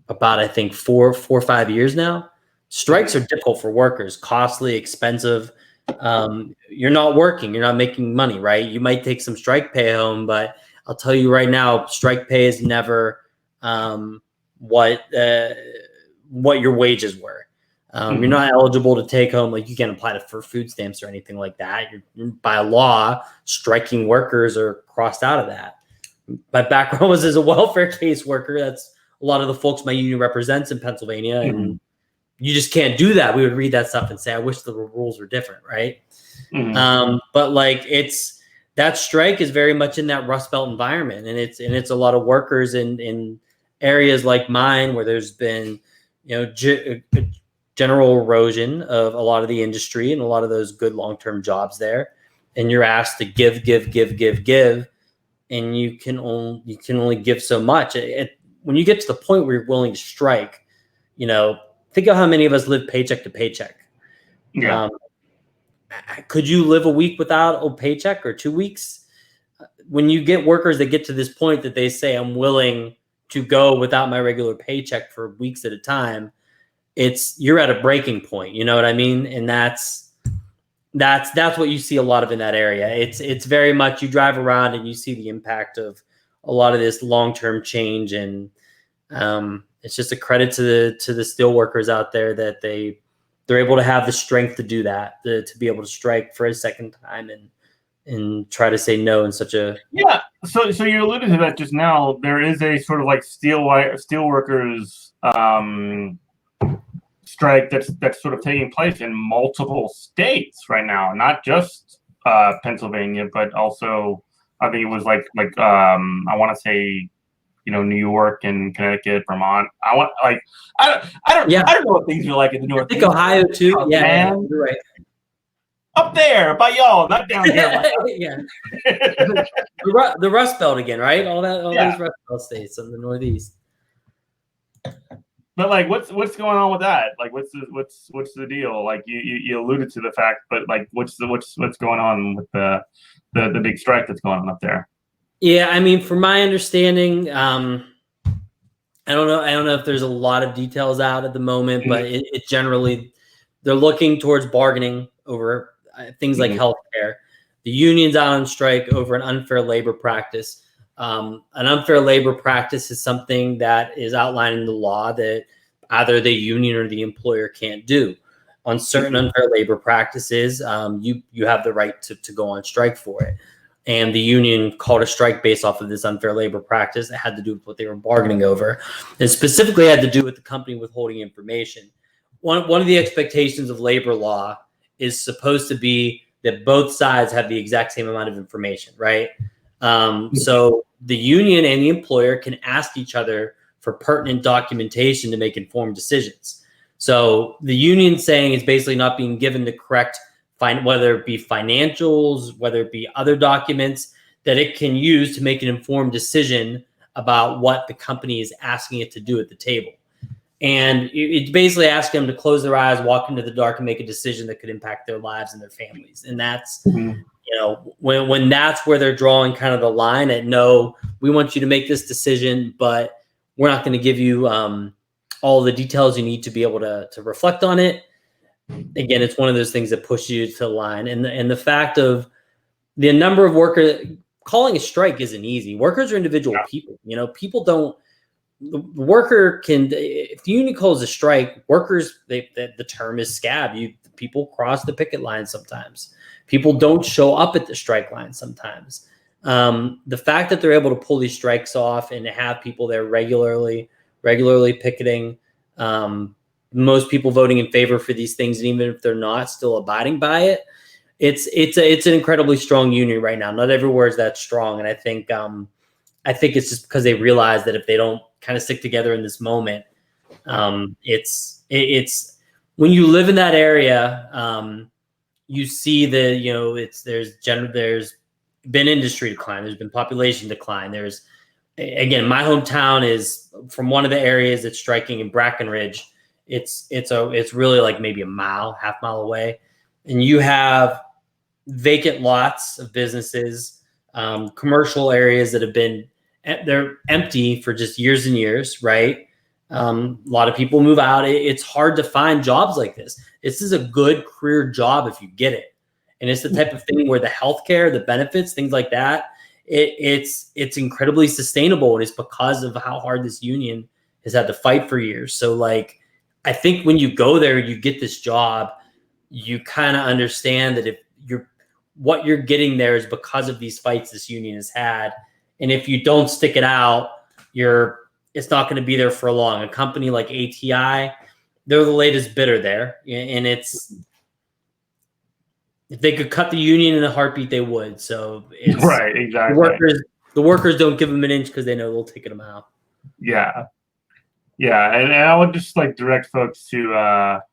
about, I think, four or 5 years now. Strikes are difficult for workers, costly, expensive. You're not working, you're not making money, right? You might take some strike pay home, but I'll tell you right now, strike pay is never what your wages were. You're not eligible to take home, like you can't apply for food stamps or anything like that. By law, striking workers are crossed out of that. My background was as a welfare caseworker. That's a lot of the folks my union represents in Pennsylvania, and you just can't do that. We would read that stuff and say, I wish the rules were different, right? But like that strike is very much in that Rust Belt environment, and it's a lot of workers in areas like mine where there's been general erosion of a lot of the industry and a lot of those good long-term jobs there, and you're asked to give, and you can only give so much. When you get to the point where you're willing to strike, think of how many of us live paycheck to paycheck. Yeah. Could you live a week without a paycheck or 2 weeks? When you get workers that get to this point that they say, I'm willing to go without my regular paycheck for weeks at a time, you're at a breaking point. You know what I mean? And that's what you see a lot of in that area. It's very much, you drive around and you see the impact of a lot of this long-term change. And it's just a credit to the steel workers out there that they're able to have the strength to do that, to be able to strike for a second time and try to say no in such a So you alluded to that just now. There is a sort of like steel workers strike that's sort of taking place in multiple states right now, not just Pennsylvania, but also I think it was like I want to say New York and Connecticut, Vermont. I don't know what things are like in the North. I think Ohio too. Yeah, you're right. Up there by y'all, not down here. Yeah. the Rust Belt again, right? All those Rust Belt states in the Northeast. But like, what's going on with that? Like, what's the deal? Like, you alluded to the fact, but like, what's going on with the big strike that's going on up there? Yeah, I mean, from my understanding, I don't know if there's a lot of details out at the moment, but it generally, they're looking towards bargaining over things like healthcare. The union's out on strike over an unfair labor practice. An unfair labor practice is something that is outlined in the law that either the union or the employer can't do. On certain unfair labor practices, you have the right to go on strike for it. And the union called a strike based off of this unfair labor practice that had to do with what they were bargaining over, and specifically had to do with the company withholding information. One of the expectations of labor law is supposed to be that both sides have the exact same amount of information, right? So the union and the employer can ask each other for pertinent documentation to make informed decisions. So the union saying it's basically not being given the correct whether it be financials, whether it be other documents that it can use to make an informed decision about what the company is asking it to do at the table. And it's basically asking them to close their eyes, walk into the dark, and make a decision that could impact their lives and their families. And that's, when that's where they're drawing kind of the line at, no, we want you to make this decision, but we're not going to give you all the details you need to be able to reflect on it. Again, it's one of those things that pushes you to the line. And the fact of the number of workers, calling a strike isn't easy. Workers are individual people. People don't, the worker can, if the union calls a strike, workers, the term is scab. People cross the picket line sometimes. People don't show up at the strike line sometimes. The fact that they're able to pull these strikes off and have people there regularly picketing, most people voting in favor for these things, and even if they're not, still abiding by it. It's an incredibly strong union right now. Not everywhere is that strong, and I think it's just because they realize that if they don't kind of stick together in this moment, it's when you live in that area, you see there's been industry decline, there's been population decline. Again, my hometown is from one of the areas that's striking in Brackenridge. It's really like maybe half mile away, and you have vacant lots of businesses, commercial areas that they're empty for just years and years, right? A lot of people move out. It's hard to find jobs like this. This is a good career job if you get it. And it's the type of thing where the healthcare, the benefits, things like that, it's incredibly sustainable. And it's because of how hard this union has had to fight for years. So I think when you go there, you get this job, you kind of understand that what you're getting there is because of these fights this union has had. And if you don't stick it out, it's not going to be there for long. A company like ATI, they're the latest bidder there. And if they could cut the union in a heartbeat, they would. So right, exactly. The workers don't give them an inch because they know they'll take them out. Yeah. Yeah. And I would just direct folks to our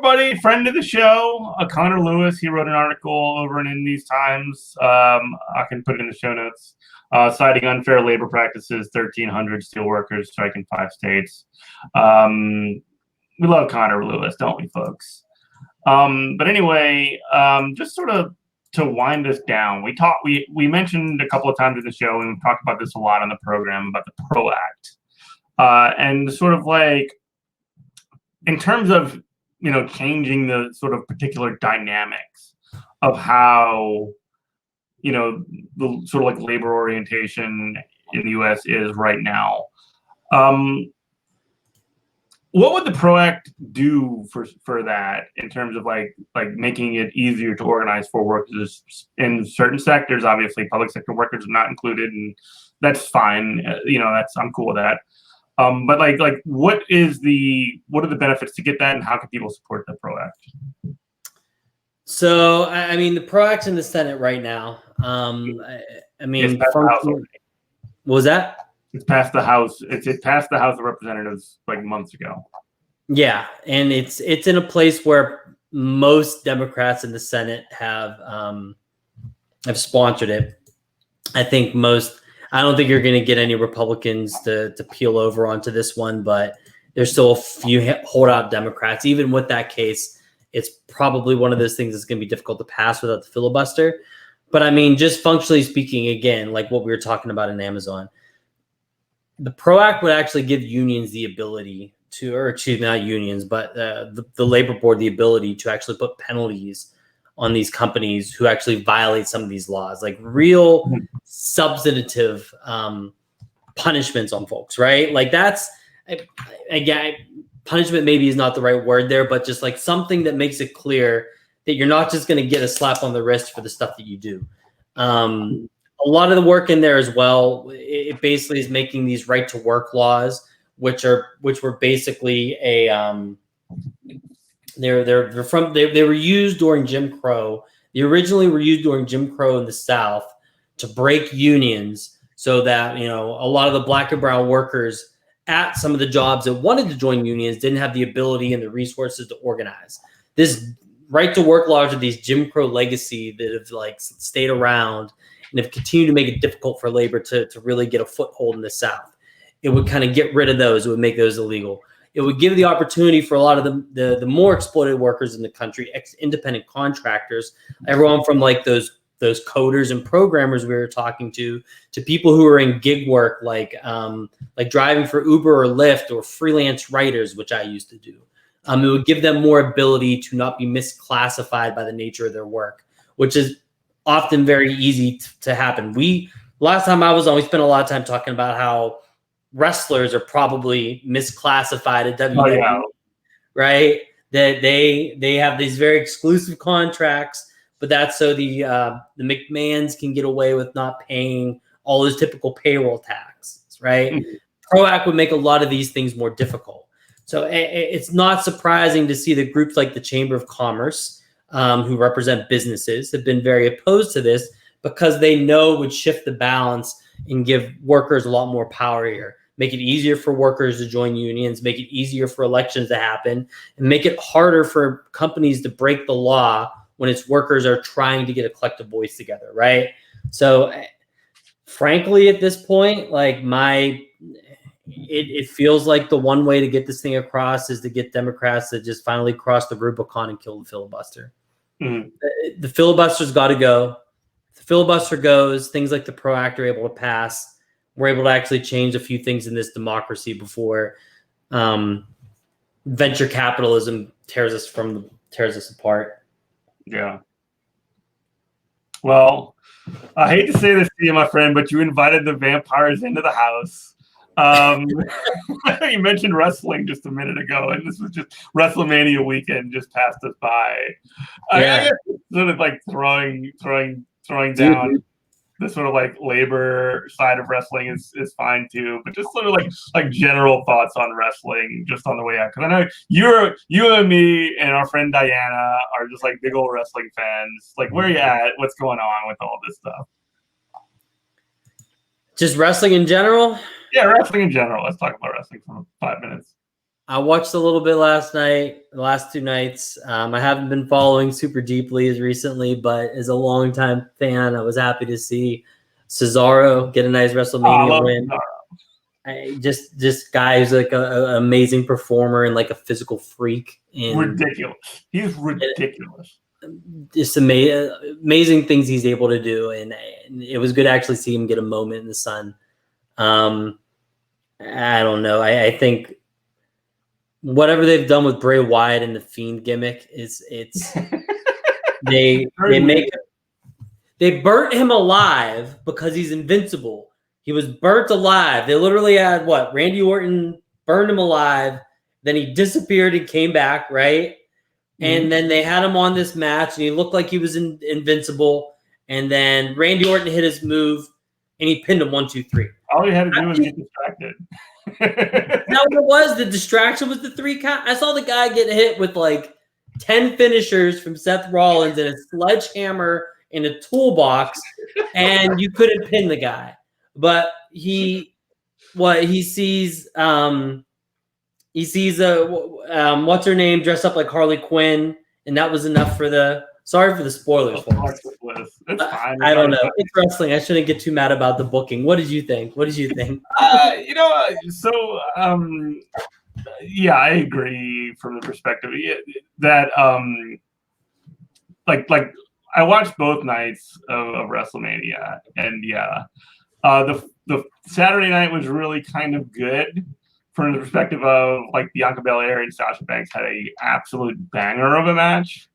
buddy, friend of the show, Connor Lewis. He wrote an article over in these times. I can put it in the show notes. Citing unfair labor practices, 1,300 steelworkers strike in 5 states. We love Connor Lewis, don't we, folks? But anyway, just sort of to wind us down, we mentioned a couple of times in the show, and we've talked about this a lot on the program, about the PRO Act. And sort of in terms of, changing the sort of particular dynamics of how, the sort of labor orientation in the U.S. is right now. What would the PRO Act do for that in terms of making it easier to organize for workers in certain sectors? Obviously, public sector workers are not included, and that's fine. I'm cool with that. But what are the benefits to get that, and how can people support the PRO Act? So, I mean, the PRO Act's in the Senate right now. What was that? It's passed the House. It passed the House of Representatives months ago. Yeah, and it's in a place where most Democrats in the Senate have sponsored it. I don't think you're going to get any Republicans to peel over onto this one, but there's still a few holdout Democrats. Even with that case, it's probably one of those things that's going to be difficult to pass without the filibuster. But just functionally speaking, again, like what we were talking about in Amazon, the PRO Act would actually give unions the ability to, or excuse me, not unions, but the labor board, the ability to actually put penalties on these companies who actually violate some of these laws, like real substantive punishments on folks, right? That's, again, punishment maybe is not the right word there, but just something that makes it clear that you're not just going to get a slap on the wrist for the stuff that you do. A lot of the work in there as well, it basically is making these right to work laws, which were basically they were used during Jim Crow. They originally were used during Jim Crow in the South to break unions so that, a lot of the black and brown workers at some of the jobs that wanted to join unions didn't have the ability and the resources to organize. This right to work laws are these Jim Crow legacy that have like stayed around and have continued to make it difficult for labor to really get a foothold in the South. It would kind of get rid of those. It would make those illegal. It would give the opportunity for a lot of the more exploited workers in the country, independent contractors, everyone from like those coders and programmers we were talking to people who are in gig work, like driving for Uber or Lyft, or freelance writers, which I used to do. It would give them more ability to not be misclassified by the nature of their work, which is often very easy to happen. Last time I was on, we spent a lot of time talking about how wrestlers are probably misclassified at WWE, right? That they have these very exclusive contracts, but that's so the McMahons can get away with not paying all those typical payroll taxes, right? Mm-hmm. PRO Act would make a lot of these things more difficult. So it's not surprising to see that groups like the Chamber of Commerce, who represent businesses, have been very opposed to this, because they know it would shift the balance and give workers a lot more power here. Make it easier for workers to join unions, make it easier for elections to happen, and make it harder for companies to break the law when its workers are trying to get a collective voice together, right? So frankly, at this point, like it feels like the one way to get this thing across is to get Democrats to just finally cross the Rubicon and kill the filibuster. Mm-hmm. The filibuster's got to go. If the filibuster goes, things like the PRO Act are able to pass. We're able to actually change a few things in this democracy before venture capitalism tears us apart. Yeah. Well, I hate to say this to you, my friend, but you invited the vampires into the house. You mentioned wrestling just a minute ago, and this was just WrestleMania weekend just passed us by. I guess sort of like throwing down the sort of like labor side of wrestling is fine too, but just sort of like general thoughts on wrestling just on the way out. Because I know you and me and our friend Diana are just like big old wrestling fans. Like, where are you at? What's going on with all this stuff? Just wrestling in general? Yeah, wrestling in general. Let's talk about wrestling for 5 minutes. I watched a little bit last night, the last 2 nights. I haven't been following super deeply as recently, but as a longtime fan, I was happy to see Cesaro get a nice WrestleMania win. Just guy who's like an amazing performer and like a physical freak. Ridiculous. He's ridiculous. Just amazing things he's able to do, and it was good to actually see him get a moment in the sun. I don't know. I think whatever they've done with Bray Wyatt and the Fiend gimmick they burnt him alive because he's invincible. He was burnt alive. They literally had Randy Orton burned him alive, then he disappeared and came back, right? Mm-hmm. And then they had him on this match and he looked like he was invincible, and then Randy Orton hit his move and he pinned him 1, 2, 3. All he had to do was get distracted. Now what it was, the distraction was the 3 count. I saw the guy get hit with like 10 finishers from Seth Rollins and a sledgehammer in a toolbox, and you couldn't pin the guy. But he sees what's her name dressed up like Harley Quinn, and that was enough for the. Sorry for the spoilers. It's fine. I don't know. It's wrestling. I shouldn't get too mad about the booking. What did you think? Yeah, I agree from the perspective that like I watched both nights of WrestleMania, and the Saturday night was really kind of good from the perspective of like Bianca Belair and Sasha Banks had a absolute banger of a match.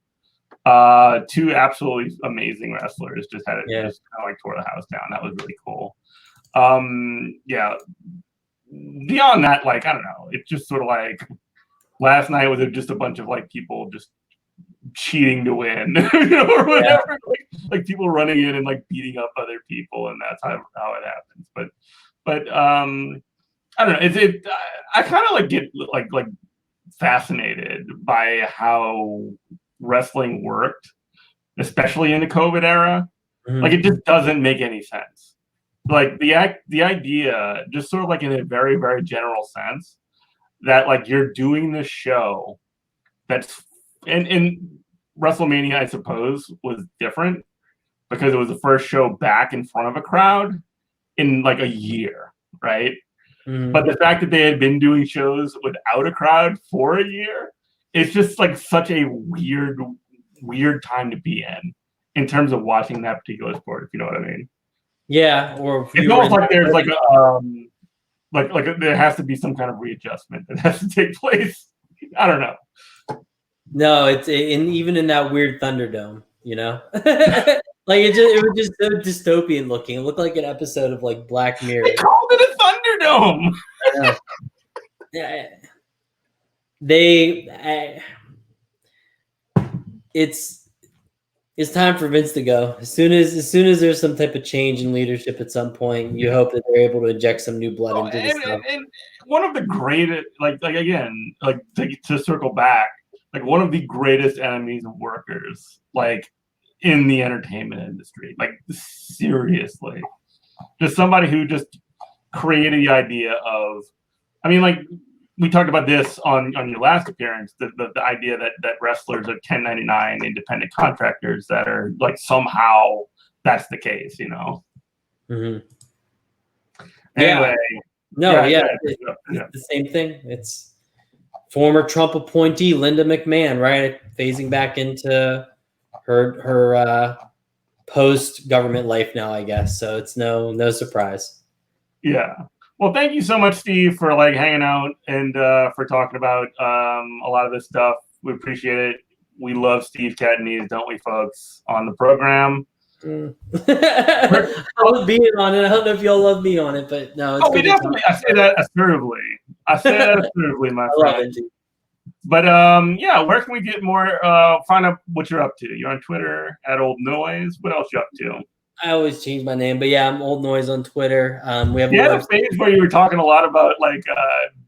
2 absolutely amazing wrestlers just had it just kind of like tore the house down. That was really cool. Beyond that, like, I don't know, it's just sort of like last night was just a bunch of like people just cheating to win, or whatever. Like people running in and like beating up other people, and that's how it happens. But I don't know. I kind of like get like fascinated by how wrestling worked, especially in the COVID era. Mm-hmm. Like, it just doesn't make any sense. Like the idea, just sort of like in a very, very general sense, that like you're doing this show that's and WrestleMania, I suppose, was different because it was the first show back in front of a crowd in like a year, right? But the fact that they had been doing shows without a crowd for a year, it's just like such a weird time to be in terms of watching that particular sport, if you know what I mean. Yeah, or it's almost like there's like a like there has to be some kind of readjustment that has to take place. I don't know. No, it's even in that weird Thunderdome, you know, like it was just so dystopian looking. It looked like an episode of like Black Mirror. They called it a Thunderdome. I know. Yeah, it's time for Vince to go. As soon as there's some type of change in leadership at some point, you hope that they're able to inject some new blood into this stuff. And one of the greatest, like again, like to circle back, like one of the greatest enemies of workers, like in the entertainment industry, like seriously, just somebody who just created the idea of, I mean, like we talked about this on your last appearance, the idea that wrestlers are 1099 independent contractors that are like somehow that's the case, you know. Mm-hmm. Anyway, it's the same thing. It's former Trump appointee Linda McMahon, right, phasing back into her post government life now, I guess. So it's no surprise. Yeah. Well, thank you so much, Steve, for like hanging out and for talking about a lot of this stuff. We appreciate it. We love Steve Catanese, don't we, folks, on the program. I love being on it. I don't know if y'all love me on it, but no. It's we definitely. I say that assertively. My friend. But yeah, where can we get more? Find out what you're up to. You're on Twitter at Old Noise. What else you up to? I always change my name, but yeah, I'm Old Noise on Twitter. We have a page where you were talking a lot about like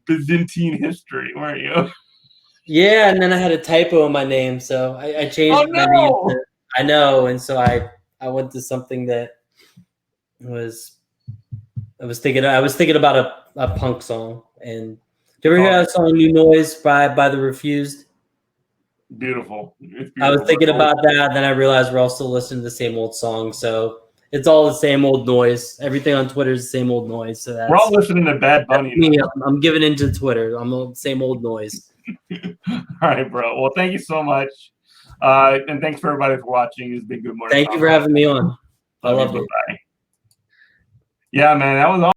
Byzantine history, weren't you? Yeah, and then I had a typo in my name, so I changed my name. I know, and so I went to something that was I was thinking about a punk song. And did you ever hear that song "New Noise" by The Refused? Beautiful. I was thinking about that, then I realized we're all still listening to the same old song, so it's all the same old noise. Everything on Twitter is the same old noise. So we're all listening to Bad Bunny. Me, I'm giving into Twitter. I'm the same old noise. All right, bro. Well, thank you so much, and thanks for everybody for watching. It's been good morning. Thank you for having me on. I loved it. Yeah, man, that was awesome.